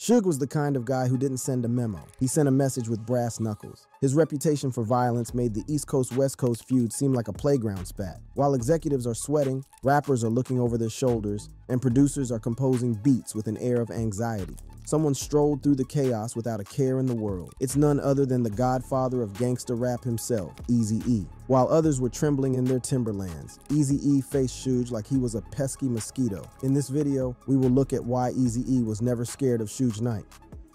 Suge was the kind of guy who didn't send a memo. He sent a message with brass knuckles. His reputation for violence made the East Coast-West Coast feud seem like a playground spat. While executives are sweating, rappers are looking over their shoulders, and producers are composing beats with an air of anxiety. Someone strolled through the chaos without a care in the world. It's none other than the godfather of gangsta rap himself, Eazy-E. While others were trembling in their timberlands, Eazy-E faced Suge like he was a pesky mosquito. In this video, we will look at why Eazy-E was never scared of Suge Knight.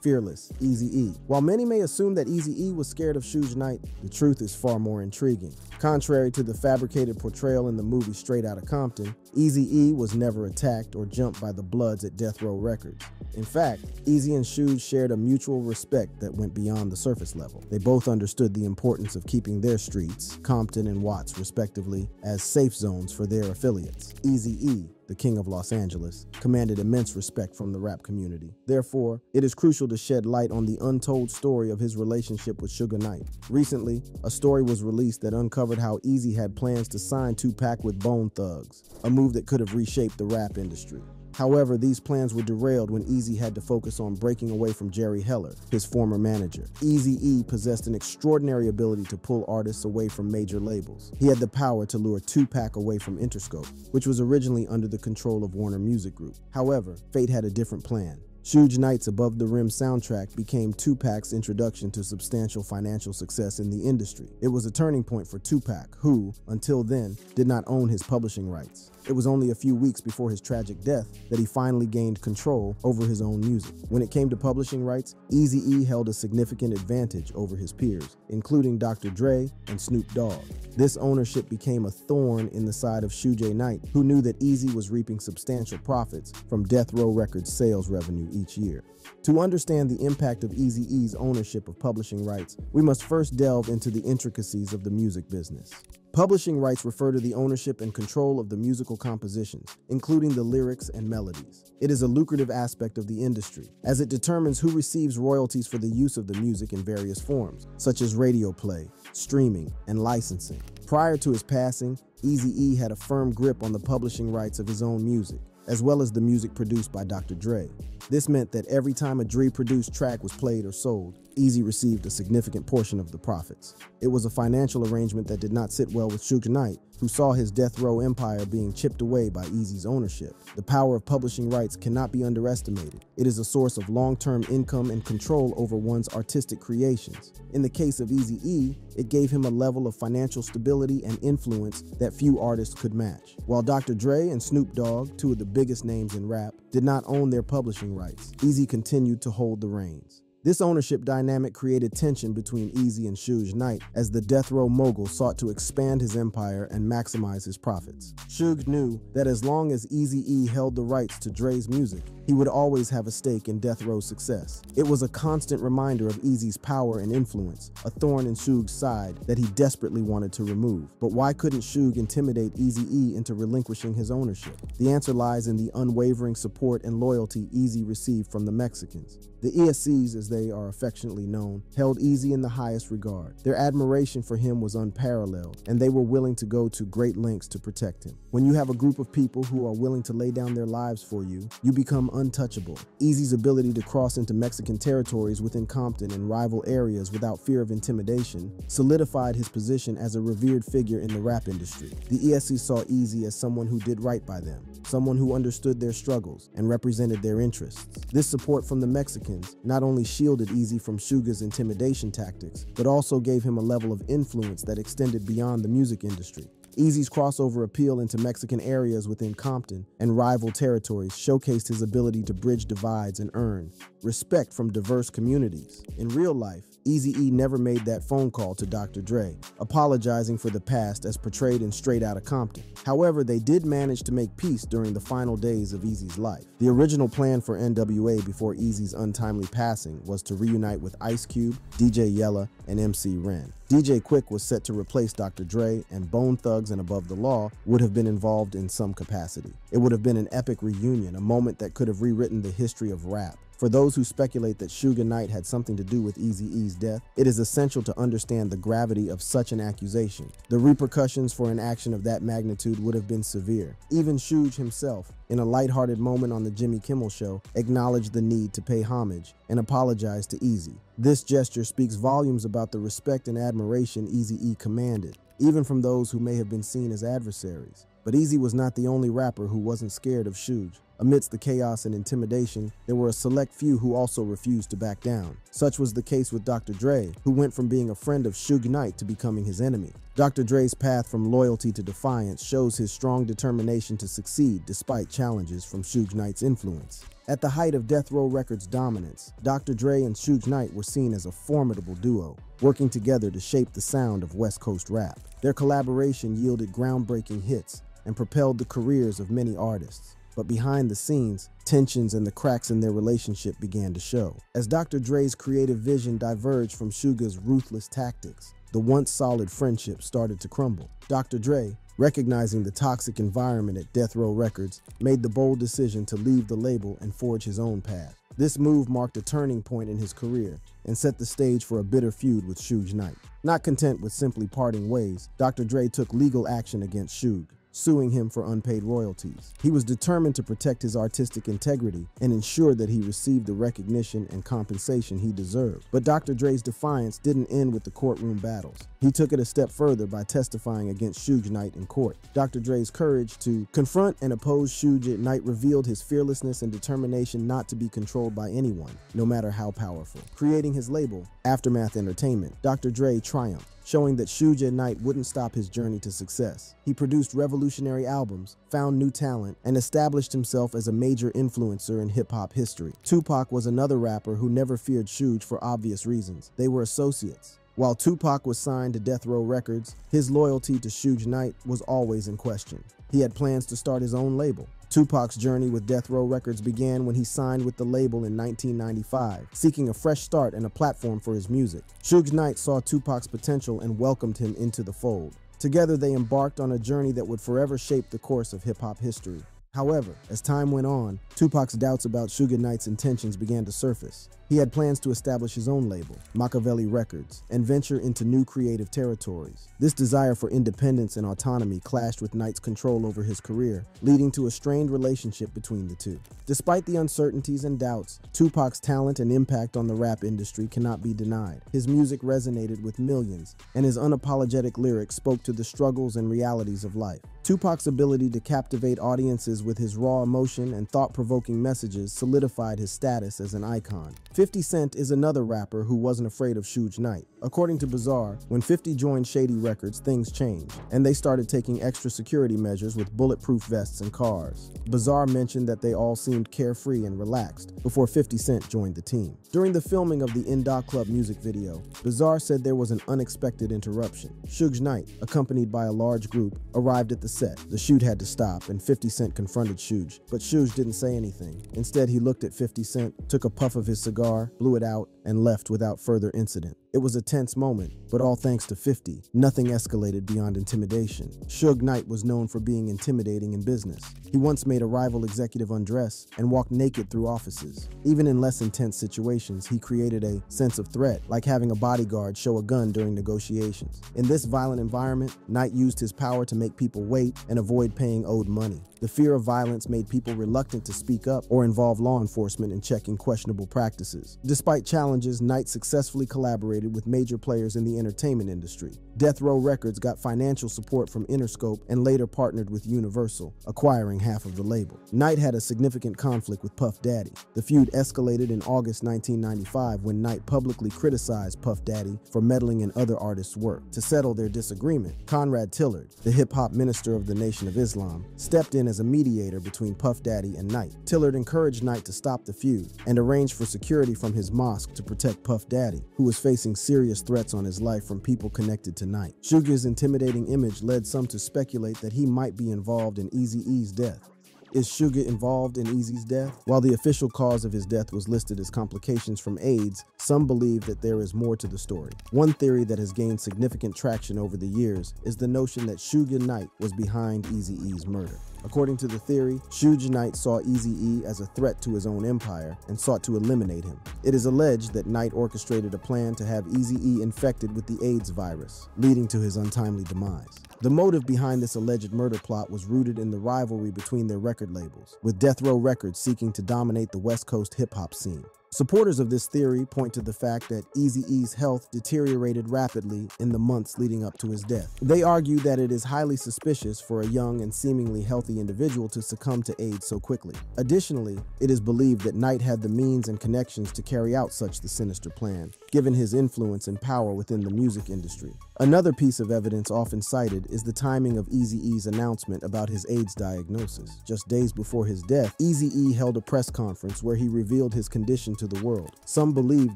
Fearless, Eazy-E. While many may assume that Eazy-E was scared of Suge Knight, the truth is far more intriguing. Contrary to the fabricated portrayal in the movie Straight Outta Compton, Eazy-E was never attacked or jumped by the Bloods at Death Row Records. In fact, Eazy and Suge shared a mutual respect that went beyond the surface level. They both understood the importance of keeping their streets, Compton and Watts respectively, as safe zones for their affiliates. Eazy-E, the king of Los Angeles, commanded immense respect from the rap community. Therefore, it is crucial to shed light on the untold story of his relationship with Suge Knight. Recently, a story was released that uncovered how Eazy had plans to sign Tupac with Bone Thugs, a move that could have reshaped the rap industry. However, these plans were derailed when Eazy had to focus on breaking away from Jerry Heller, his former manager. Eazy-E possessed an extraordinary ability to pull artists away from major labels. He had the power to lure Tupac away from Interscope, which was originally under the control of Warner Music Group. However, fate had a different plan. Suge Knight's Above the Rim soundtrack became Tupac's introduction to substantial financial success in the industry. It was a turning point for Tupac, who, until then, did not own his publishing rights. It was only a few weeks before his tragic death that he finally gained control over his own music. When it came to publishing rights, Eazy-E held a significant advantage over his peers, including Dr. Dre and Snoop Dogg. This ownership became a thorn in the side of Suge Knight, who knew that Eazy was reaping substantial profits from Death Row Records sales revenue each year. To understand the impact of Eazy-E's ownership of publishing rights, we must first delve into the intricacies of the music business. Publishing rights refer to the ownership and control of the musical compositions, including the lyrics and melodies. It is a lucrative aspect of the industry, as it determines who receives royalties for the use of the music in various forms, such as radio play, streaming, and licensing. Prior to his passing, Eazy-E had a firm grip on the publishing rights of his own music, as well as the music produced by Dr. Dre. This meant that every time a Dre-produced track was played or sold, Eazy received a significant portion of the profits. It was a financial arrangement that did not sit well with Suge Knight, who saw his Death Row empire being chipped away by Eazy's ownership. The power of publishing rights cannot be underestimated. It is a source of long-term income and control over one's artistic creations. In the case of Eazy-E, it gave him a level of financial stability and influence that few artists could match. While Dr. Dre and Snoop Dogg, two of the biggest names in rap, did not own their publishing rights, Eazy continued to hold the reins. This ownership dynamic created tension between Eazy and Suge Knight as the Death Row mogul sought to expand his empire and maximize his profits. Suge knew that as long as Eazy-E held the rights to Dre's music, he would always have a stake in Death Row's success. It was a constant reminder of Eazy's power and influence, a thorn in Suge's side that he desperately wanted to remove. But why couldn't Suge intimidate Eazy-E into relinquishing his ownership? The answer lies in the unwavering support and loyalty Eazy received from the Mexicans. The ESCs, as they are affectionately known, held Eazy in the highest regard. Their admiration for him was unparalleled, and they were willing to go to great lengths to protect him. When you have a group of people who are willing to lay down their lives for you, you become untouchable. Eazy's ability to cross into Mexican territories within Compton and rival areas without fear of intimidation solidified his position as a revered figure in the rap industry. The ESC saw Eazy as someone who did right by them, someone who understood their struggles and represented their interests. This support from the Mexicans not only shielded Eazy from Suge's intimidation tactics, but also gave him a level of influence that extended beyond the music industry. Eazy's crossover appeal into Mexican areas within Compton and rival territories showcased his ability to bridge divides and earn respect from diverse communities. In real life, Eazy-E never made that phone call to Dr. Dre, apologizing for the past as portrayed in Straight Outta Compton. However, they did manage to make peace during the final days of Eazy's life. The original plan for NWA before Eazy's untimely passing was to reunite with Ice Cube, DJ Yella, and MC Ren. DJ Quick was set to replace Dr. Dre, and Bone Thugs and Above the Law would have been involved in some capacity. It would have been an epic reunion, a moment that could have rewritten the history of rap. For those who speculate that Suge Knight had something to do with Eazy-E's death, it is essential to understand the gravity of such an accusation. The repercussions for an action of that magnitude would have been severe. Even Suge himself, in a lighthearted moment on the Jimmy Kimmel Show, acknowledged the need to pay homage and apologize to Eazy. This gesture speaks volumes about the respect and admiration Eazy-E commanded, even from those who may have been seen as adversaries. But Eazy was not the only rapper who wasn't scared of Suge. Amidst the chaos and intimidation, there were a select few who also refused to back down. Such was the case with Dr. Dre, who went from being a friend of Suge Knight to becoming his enemy. Dr. Dre's path from loyalty to defiance shows his strong determination to succeed despite challenges from Suge Knight's influence. At the height of Death Row Records' dominance, Dr. Dre and Suge Knight were seen as a formidable duo, working together to shape the sound of West Coast rap. Their collaboration yielded groundbreaking hits and propelled the careers of many artists. But behind the scenes, tensions and the cracks in their relationship began to show. As Dr. Dre's creative vision diverged from Suge's ruthless tactics, the once solid friendship started to crumble. Dr. Dre, recognizing the toxic environment at Death Row Records, made the bold decision to leave the label and forge his own path. This move marked a turning point in his career and set the stage for a bitter feud with Suge Knight. Not content with simply parting ways, Dr. Dre took legal action against Suge, suing him for unpaid royalties. He was determined to protect his artistic integrity and ensure that he received the recognition and compensation he deserved. But Dr. Dre's defiance didn't end with the courtroom battles. He took it a step further by testifying against Suge Knight in court. Dr. Dre's courage to confront and oppose Suge Knight revealed his fearlessness and determination not to be controlled by anyone, no matter how powerful. Creating his label, Aftermath Entertainment, Dr. Dre triumphed, showing that Suge Knight wouldn't stop his journey to success. He produced revolutionary albums, found new talent, and established himself as a major influencer in hip-hop history. Tupac was another rapper who never feared Suge for obvious reasons. They were associates. While Tupac was signed to Death Row Records, his loyalty to Suge Knight was always in question. He had plans to start his own label. Tupac's journey with Death Row Records began when he signed with the label in 1995, seeking a fresh start and a platform for his music. Suge Knight saw Tupac's potential and welcomed him into the fold. Together, they embarked on a journey that would forever shape the course of hip-hop history. However, as time went on, Tupac's doubts about Suge Knight's intentions began to surface. He had plans to establish his own label, Machiavelli Records, and venture into new creative territories. This desire for independence and autonomy clashed with Knight's control over his career, leading to a strained relationship between the two. Despite the uncertainties and doubts, Tupac's talent and impact on the rap industry cannot be denied. His music resonated with millions, and his unapologetic lyrics spoke to the struggles and realities of life. Tupac's ability to captivate audiences with his raw emotion and thought-provoking messages solidified his status as an icon. 50 Cent is another rapper who wasn't afraid of Suge Knight. According to Bazaar, when 50 joined Shady Records, things changed, and they started taking extra security measures with bulletproof vests and cars. Bazaar mentioned that they all seemed carefree and relaxed before 50 Cent joined the team. During the filming of the Inda Club music video, Bazaar said there was an unexpected interruption. Suge Knight, accompanied by a large group, arrived at the set. The shoot had to stop, and 50 Cent confronted Suge, but Suge didn't say anything. Instead, he looked at 50 Cent, took a puff of his cigar, blew it out, and left without further incident. It was a tense moment, but all thanks to 50, nothing escalated beyond intimidation. Suge Knight was known for being intimidating in business. He once made a rival executive undress and walked naked through offices. Even in less intense situations, he created a sense of threat, like having a bodyguard show a gun during negotiations. In this violent environment, Knight used his power to make people wait and avoid paying owed money. The fear of violence made people reluctant to speak up or involve law enforcement in checking questionable practices. Despite challenges, Knight successfully collaborated with major players in the entertainment industry. Death Row Records got financial support from Interscope and later partnered with Universal, acquiring half of the label. Knight had a significant conflict with Puff Daddy. The feud escalated in August 1995 when Knight publicly criticized Puff Daddy for meddling in other artists' work. To settle their disagreement, Conrad Tillard, the hip-hop minister of the Nation of Islam, stepped in as a mediator between Puff Daddy and Knight. Tillard encouraged Knight to stop the feud and arranged for security from his mosque to protect Puff Daddy, who was facing serious threats on his life from people connected to Knight. Suge's intimidating image led some to speculate that he might be involved in Eazy-E's death. Is Suge involved in Eazy's death? While the official cause of his death was listed as complications from AIDS, some believe that there is more to the story. One theory that has gained significant traction over the years is the notion that Suge Knight was behind Eazy-E's murder. According to the theory, Suge Knight saw Eazy-E as a threat to his own empire and sought to eliminate him. It is alleged that Knight orchestrated a plan to have Eazy-E infected with the AIDS virus, leading to his untimely demise. The motive behind this alleged murder plot was rooted in the rivalry between their record labels, with Death Row Records seeking to dominate the West Coast hip-hop scene. Supporters of this theory point to the fact that Eazy-E's health deteriorated rapidly in the months leading up to his death. They argue that it is highly suspicious for a young and seemingly healthy individual to succumb to AIDS so quickly. Additionally, it is believed that Knight had the means and connections to carry out such the sinister plan, given his influence and power within the music industry. Another piece of evidence often cited is the timing of Eazy-E's announcement about his AIDS diagnosis. Just days before his death, Eazy-E held a press conference where he revealed his condition to the world. Some believe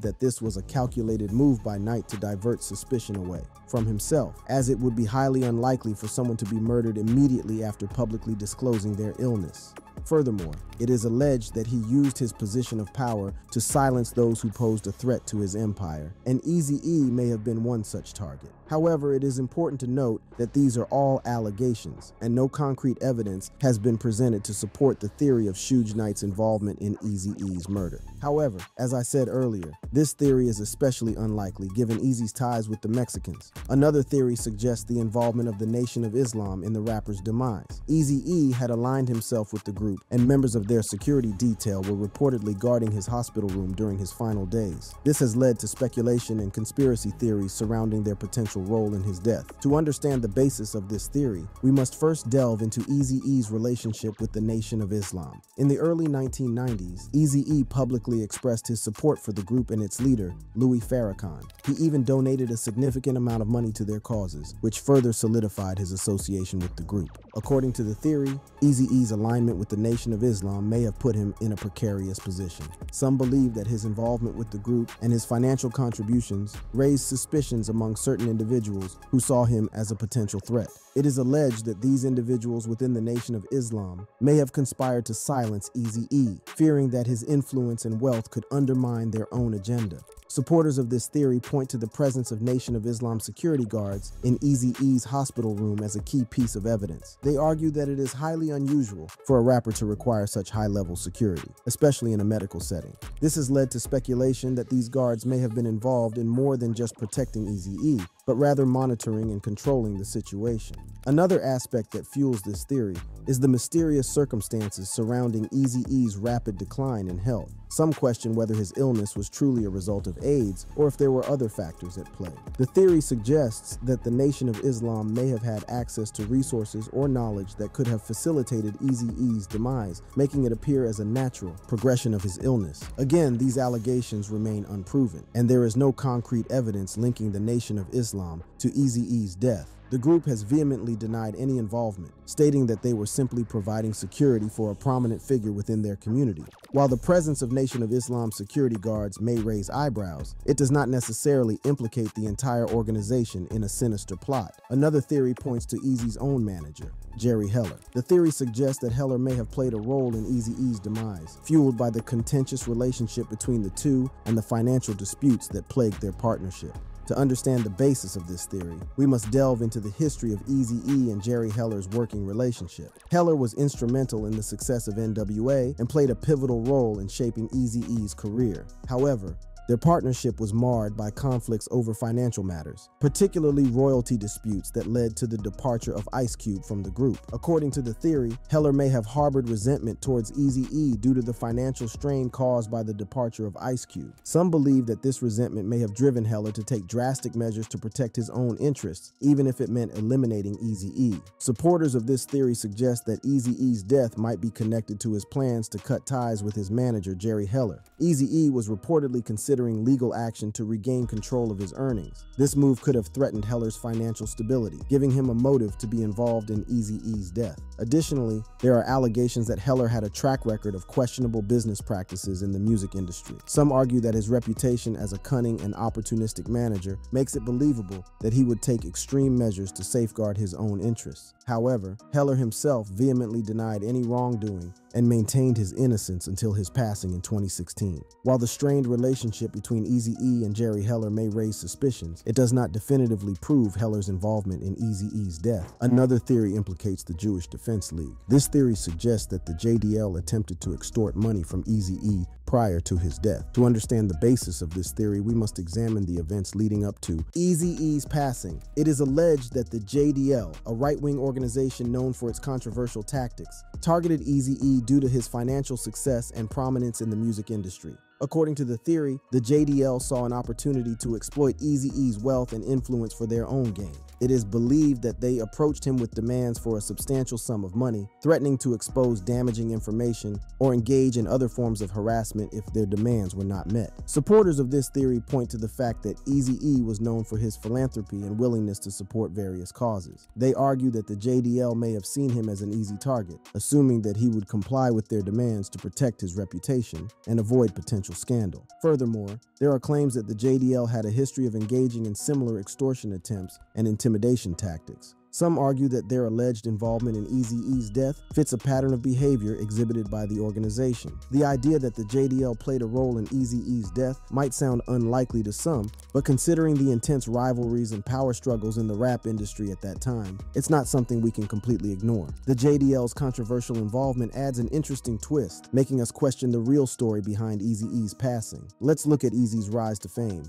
that this was a calculated move by Knight to divert suspicion away from himself, as it would be highly unlikely for someone to be murdered immediately after publicly disclosing their illness. Furthermore, it is alleged that he used his position of power to silence those who posed a threat to his empire, and Eazy-E may have been one such target. However, it is important to note that these are all allegations, and no concrete evidence has been presented to support the theory of Suge Knight's involvement in Eazy-E's murder. However, as I said earlier, this theory is especially unlikely given Eazy's ties with the Mexicans. Another theory suggests the involvement of the Nation of Islam in the rapper's demise. Eazy-E had aligned himself with the group, and members of their security detail were reportedly guarding his hospital room during his final days. This has led to speculation and conspiracy theories surrounding their potential role in his death. To understand the basis of this theory, we must first delve into Eazy-E's relationship with the Nation of Islam. In the early 1990s, Eazy-E publicly expressed his support for the group and its leader, Louis Farrakhan. He even donated a significant amount of money to their causes, which further solidified his association with the group. According to the theory, Eazy-E's alignment with the Nation of Islam may have put him in a precarious position. Some believe that his involvement with the group and his financial contributions raised suspicions among certain individuals who saw him as a potential threat. It is alleged that these individuals within the Nation of Islam may have conspired to silence Eazy-E, fearing that his influence and wealth could undermine their own agenda. Supporters of this theory point to the presence of Nation of Islam security guards in Eazy-E's hospital room as a key piece of evidence. They argue that it is highly unusual for a rapper to require such high-level security, especially in a medical setting. This has led to speculation that these guards may have been involved in more than just protecting Eazy-E, but rather monitoring and controlling the situation. Another aspect that fuels this theory is the mysterious circumstances surrounding Eazy-E's rapid decline in health. Some question whether his illness was truly a result of AIDS or if there were other factors at play. The theory suggests that the Nation of Islam may have had access to resources or knowledge that could have facilitated Eazy-E's demise, making it appear as a natural progression of his illness. Again, these allegations remain unproven, and there is no concrete evidence linking the Nation of Islam to Eazy-E's death. The group has vehemently denied any involvement, stating that they were simply providing security for a prominent figure within their community. While the presence of Nation of Islam security guards may raise eyebrows, it does not necessarily implicate the entire organization in a sinister plot. Another theory points to Eazy's own manager, Jerry Heller. The theory suggests that Heller may have played a role in Eazy-E's demise, fueled by the contentious relationship between the two and the financial disputes that plagued their partnership. To understand the basis of this theory, we must delve into the history of Eazy-E and Jerry Heller's working relationship. Heller was instrumental in the success of NWA and played a pivotal role in shaping Eazy-E's career. However, their partnership was marred by conflicts over financial matters, particularly royalty disputes that led to the departure of Ice Cube from the group. According to the theory, Heller may have harbored resentment towards Eazy-E due to the financial strain caused by the departure of Ice Cube. Some believe that this resentment may have driven Heller to take drastic measures to protect his own interests, even if it meant eliminating Eazy-E. Supporters of this theory suggest that Eazy-E's death might be connected to his plans to cut ties with his manager, Jerry Heller. Eazy-E was reportedly considering legal action to regain control of his earnings. This move could have threatened Heller's financial stability, giving him a motive to be involved in Eazy-E's death. Additionally, there are allegations that Heller had a track record of questionable business practices in the music industry. Some argue that his reputation as a cunning and opportunistic manager makes it believable that he would take extreme measures to safeguard his own interests. However, Heller himself vehemently denied any wrongdoing and maintained his innocence until his passing in 2016. While the strained relationship between Eazy-E and Jerry Heller may raise suspicions, it does not definitively prove Heller's involvement in Eazy-E's death. Another theory implicates the Jewish Defense League. This theory suggests that the JDL attempted to extort money from Eazy-E prior to his death. To understand the basis of this theory, we must examine the events leading up to Eazy-E's passing. It is alleged that the JDL, a right-wing organization known for its controversial tactics, targeted Eazy-E due to his financial success and prominence in the music industry. According to the theory, the JDL saw an opportunity to exploit Eazy-E's wealth and influence for their own gain. It is believed that they approached him with demands for a substantial sum of money, threatening to expose damaging information or engage in other forms of harassment if their demands were not met. Supporters of this theory point to the fact that Eazy-E was known for his philanthropy and willingness to support various causes. They argue that the JDL may have seen him as an easy target, assuming that he would comply with their demands to protect his reputation and avoid potential scandal. Furthermore, there are claims that the JDL had a history of engaging in similar extortion attempts and intimidation tactics. Some argue that their alleged involvement in Eazy-E's death fits a pattern of behavior exhibited by the organization. The idea that the JDL played a role in Eazy-E's death might sound unlikely to some, but considering the intense rivalries and power struggles in the rap industry at that time, it's not something we can completely ignore. The JDL's controversial involvement adds an interesting twist, making us question the real story behind Eazy-E's passing. Let's look at Eazy's rise to fame.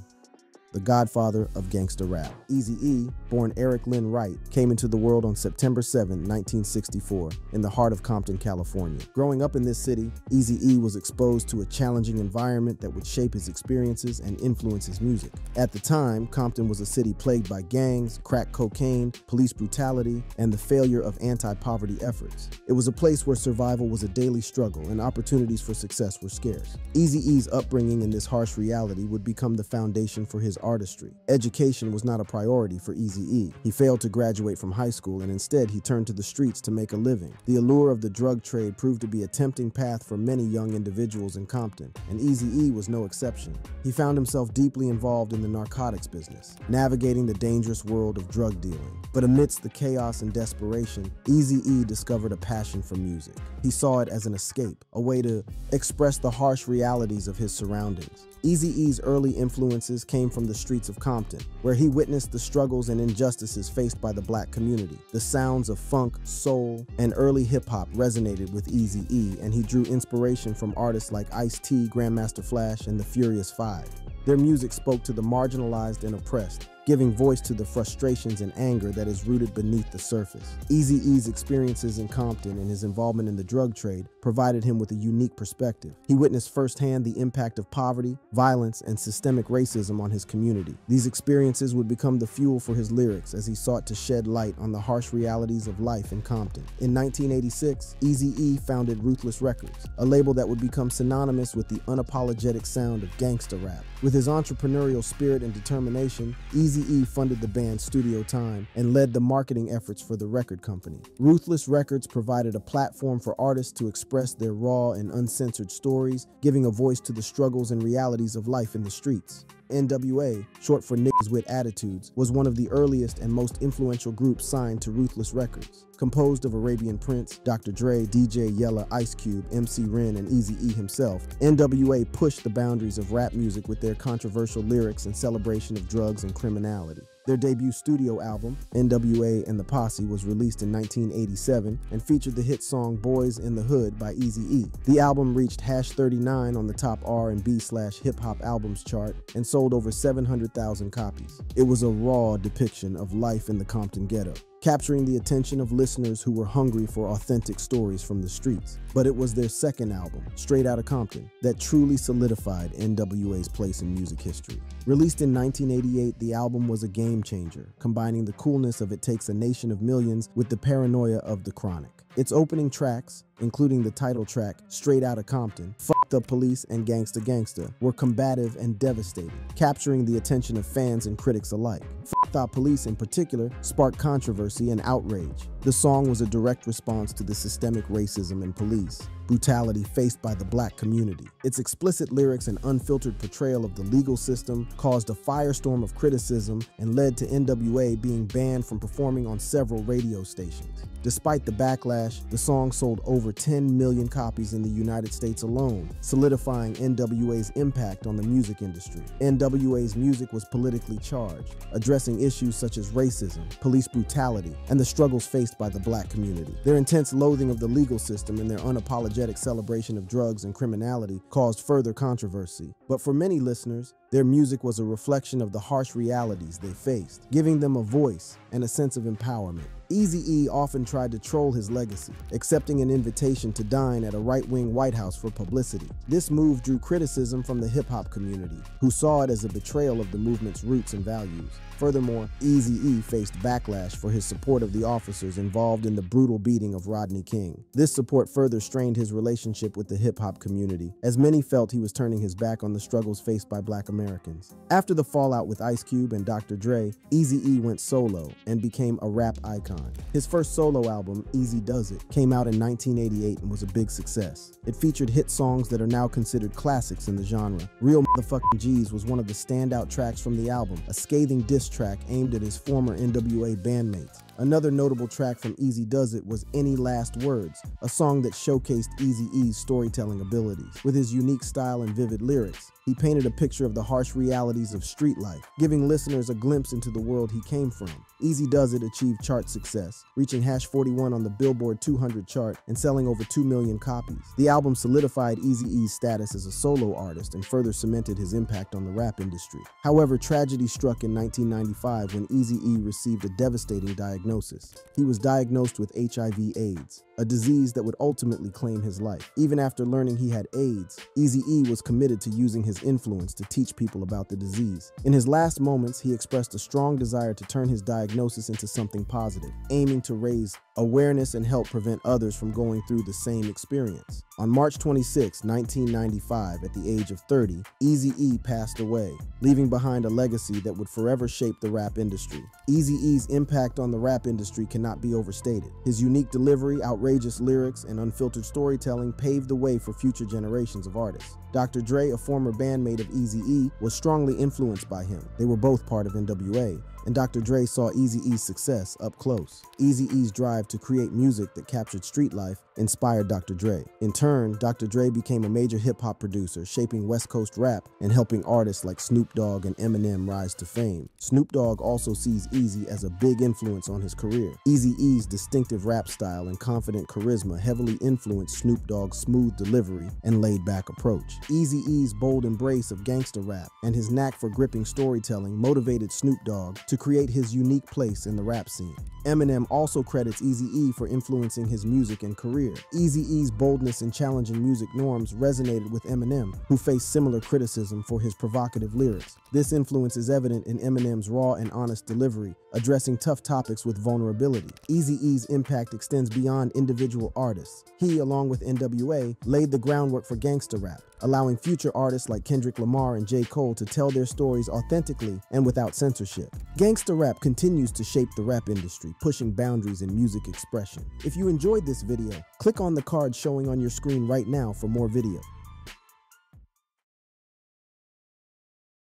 The godfather of gangsta rap. Eazy-E, born Eric Lynn Wright, came into the world on September 7, 1964, in the heart of Compton, California. Growing up in this city, Eazy-E was exposed to a challenging environment that would shape his experiences and influence his music. At the time, Compton was a city plagued by gangs, crack cocaine, police brutality, and the failure of anti-poverty efforts. It was a place where survival was a daily struggle and opportunities for success were scarce. Eazy-E's upbringing in this harsh reality would become the foundation for his artistry. Education was not a priority for Eazy-E. He failed to graduate from high school and instead he turned to the streets to make a living. The allure of the drug trade proved to be a tempting path for many young individuals in Compton, and Eazy-E was no exception. He found himself deeply involved in the narcotics business, navigating the dangerous world of drug dealing. But amidst the chaos and desperation, Eazy-E discovered a passion for music. He saw it as an escape, a way to express the harsh realities of his surroundings. Eazy-E's early influences came from the streets of Compton, where he witnessed the struggles and injustices faced by the black community. The sounds of funk, soul, and early hip-hop resonated with Eazy-E, and he drew inspiration from artists like Ice-T, Grandmaster Flash, and the Furious Five. Their music spoke to the marginalized and oppressed, giving voice to the frustrations and anger that is rooted beneath the surface. Eazy-E's experiences in Compton and his involvement in the drug trade provided him with a unique perspective. He witnessed firsthand the impact of poverty, violence, and systemic racism on his community. These experiences would become the fuel for his lyrics as he sought to shed light on the harsh realities of life in Compton. In 1986, Eazy-E founded Ruthless Records, a label that would become synonymous with the unapologetic sound of gangsta rap. With his entrepreneurial spirit and determination, Eazy-E funded the band's studio time and led the marketing efforts for the record company. Ruthless Records provided a platform for artists to express their raw and uncensored stories, giving a voice to the struggles and realities of life in the streets. NWA, short for Niggas with Attitudes, was one of the earliest and most influential groups signed to Ruthless Records. Composed of Arabian Prince, Dr. Dre, DJ Yella, Ice Cube, MC Ren, and Eazy-E himself, NWA pushed the boundaries of rap music with their controversial lyrics and celebration of drugs and criminality. Their debut studio album, NWA and the Posse, was released in 1987 and featured the hit song Boys in the Hood by Eazy-E. The album reached #39 on the top R&B/hip-hop albums chart and sold over 700,000 copies. It was a raw depiction of life in the Compton ghetto, capturing the attention of listeners who were hungry for authentic stories from the streets. But it was their second album, Straight Outta Compton, that truly solidified NWA's place in music history. Released in 1988, the album was a game changer, combining the coolness of It Takes a Nation of Millions with the paranoia of The Chronic. Its opening tracks, including the title track, Straight Outta Compton, Fucked Up Police, and Gangsta Gangsta, were combative and devastating, capturing the attention of fans and critics alike. Fucked Up Police in particular sparked controversy and outrage, The song was a direct response to the systemic racism and police brutality faced by the black community. Its explicit lyrics and unfiltered portrayal of the legal system caused a firestorm of criticism and led to NWA being banned from performing on several radio stations. Despite the backlash, the song sold over 10 million copies in the United States alone, solidifying NWA's impact on the music industry. NWA's music was politically charged, addressing issues such as racism, police brutality, and the struggles faced by the black community. Their intense loathing of the legal system and their unapologetic celebration of drugs and criminality caused further controversy. But for many listeners, their music was a reflection of the harsh realities they faced, giving them a voice and a sense of empowerment. Eazy-E often tried to troll his legacy, accepting an invitation to dine at a right-wing White House for publicity. This move drew criticism from the hip-hop community, who saw it as a betrayal of the movement's roots and values. Furthermore, Eazy-E faced backlash for his support of the officers involved in the brutal beating of Rodney King. This support further strained his relationship with the hip-hop community, as many felt he was turning his back on the struggles faced by black Americans. After the fallout with Ice Cube and Dr. Dre, Eazy-E went solo and became a rap icon. His first solo album, Eazy Does It, came out in 1988 and was a big success. It featured hit songs that are now considered classics in the genre. Real Motherfucking G's was one of the standout tracks from the album, a scathing diss track aimed at his former NWA bandmates. Another notable track from Eazy Does It was Any Last Words, a song that showcased Eazy-E's storytelling abilities. With his unique style and vivid lyrics, he painted a picture of the harsh realities of street life, giving listeners a glimpse into the world he came from. Eazy Does It achieved chart success, reaching #41 on the Billboard 200 chart and selling over 2 million copies. The album solidified Eazy-E's status as a solo artist and further cemented his impact on the rap industry. However, tragedy struck in 1995 when Eazy-E received a devastating diagnosis. He was diagnosed with HIV/AIDS, a disease that would ultimately claim his life. Even after learning he had AIDS, Eazy-E was committed to using his influence to teach people about the disease. In his last moments, he expressed a strong desire to turn his diagnosis into something positive, aiming to raise awareness and help prevent others from going through the same experience. On March 26, 1995, at the age of 30, Eazy-E passed away, leaving behind a legacy that would forever shape the rap industry. Eazy-E's impact on the rap industry cannot be overstated. His unique delivery, outrageous lyrics, and unfiltered storytelling paved the way for future generations of artists. Dr. Dre, a former bandmate of Eazy-E, was strongly influenced by him. They were both part of NWA, and Dr. Dre saw Eazy-E's success up close. Eazy-E's drive to create music that captured street life inspired Dr. Dre. In turn, Dr. Dre became a major hip-hop producer, shaping West Coast rap and helping artists like Snoop Dogg and Eminem rise to fame. Snoop Dogg also sees Eazy as a big influence on his career. Eazy-E's distinctive rap style and confident charisma heavily influenced Snoop Dogg's smooth delivery and laid-back approach. Eazy-E's bold embrace of gangster rap and his knack for gripping storytelling motivated Snoop Dogg to create his unique place in the rap scene. Eminem also credits Eazy-E for influencing his music and career. Eazy-E's boldness in challenging music norms resonated with Eminem, who faced similar criticism for his provocative lyrics. This influence is evident in Eminem's raw and honest delivery, addressing tough topics with vulnerability. Eazy-E's impact extends beyond individual artists. He, along with NWA, laid the groundwork for gangster rap, allowing future artists like Kendrick Lamar and J. Cole to tell their stories authentically and without censorship. Gangster rap continues to shape the rap industry, pushing boundaries in music expression. If you enjoyed this video, click on the card showing on your screen right now for more videos.